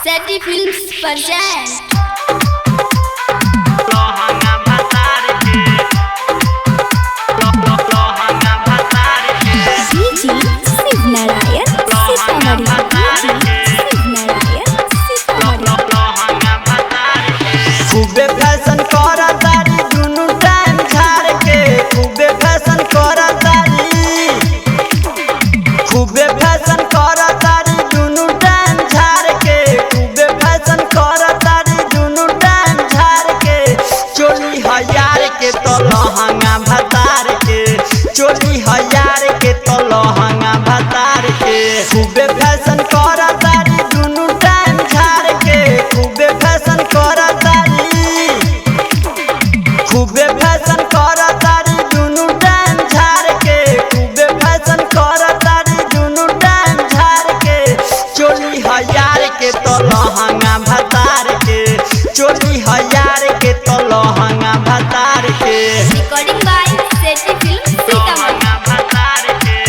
सेटी films present खूबे fashion करा तारी दुनु टाइम झाड़ के खूबे फैशन करा तारी खूबे फैशन करा तारी दुनु टाइम झाड़ के खूबे फैशन करा तारी दुनु टाइम झाड़ के चोली हजार के तो लहंगा भतार के चोली हजार के तो लहंगा भतार के खूबे फैशन करा तारी दुनु टाइम झाड़ के खूबे फैशन करा खूबे फैशन करा तारी दुनु टाइम झाड़ के खूबे फैशन करा तारी दुनु टाइम झाड़ के चोली हजार के तो लहंगा भतार के चोली हजार के तो लहंगा भतार के रिकॉर्डिंग बाय सेटी फिल्म्स सीतामढ़ी भतार के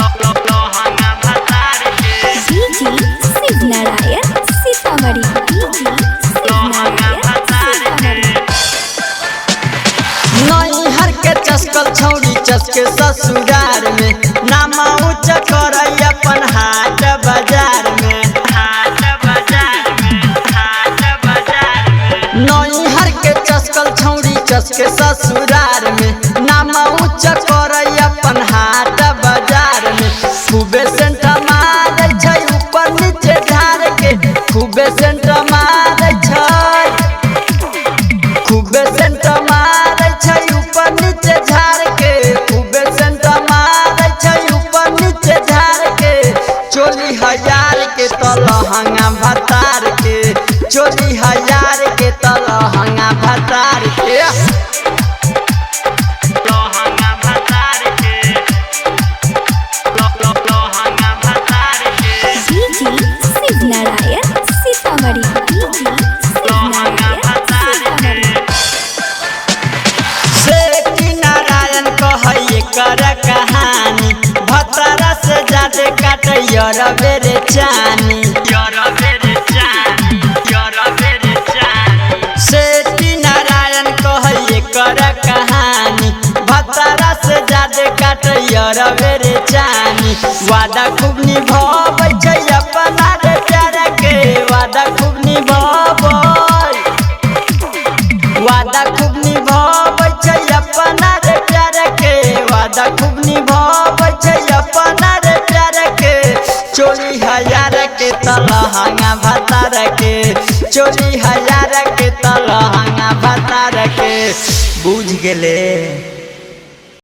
लहंगा भतार के डीजे शिवनारायण सीतामढ़ी नैहर के चस्कल छौड़ी चस्के ससुरार में नामा ऊंच कर अपन हाट बाजार में नैहर के चस्कल छौड़ी चस्के ससुरार में नामा ऊंच कर अपन हाट बाजार में खूबे सेंट मारे छै ऊपर नीचे झाड़ के खूबे सेंट मारे छै खूबे सेंट मारे छै ऊपर नीचे झाड़ के खूबे सेंट मारे छै ऊपर नीचे झाड़ के चोली हजार के तो लहंगा भतार के चोली हजार के तो लहंगा भतार के लहंगा भतार के लहंगा भतार के डीजे शिवनारायण सीतामढ़ी सेठी नारायण कहै कर कहानी भतरा से जादे काटै रबेरे चानी सेठी नारायण कहै कर कहानी भतरा से जादे काटै रबेरे चानी वादा खूब निभाबै छै अपना रे प्यार के वादा खूब निभाबै वादा खूब निभाबै छै अपना रे प्यार के वादा खूब निभाबै छै अपना रे प्यार के चोली हजार के तो लहंगा भतार के चोली हजार के तो लहंगा भतार के बुझ गेले।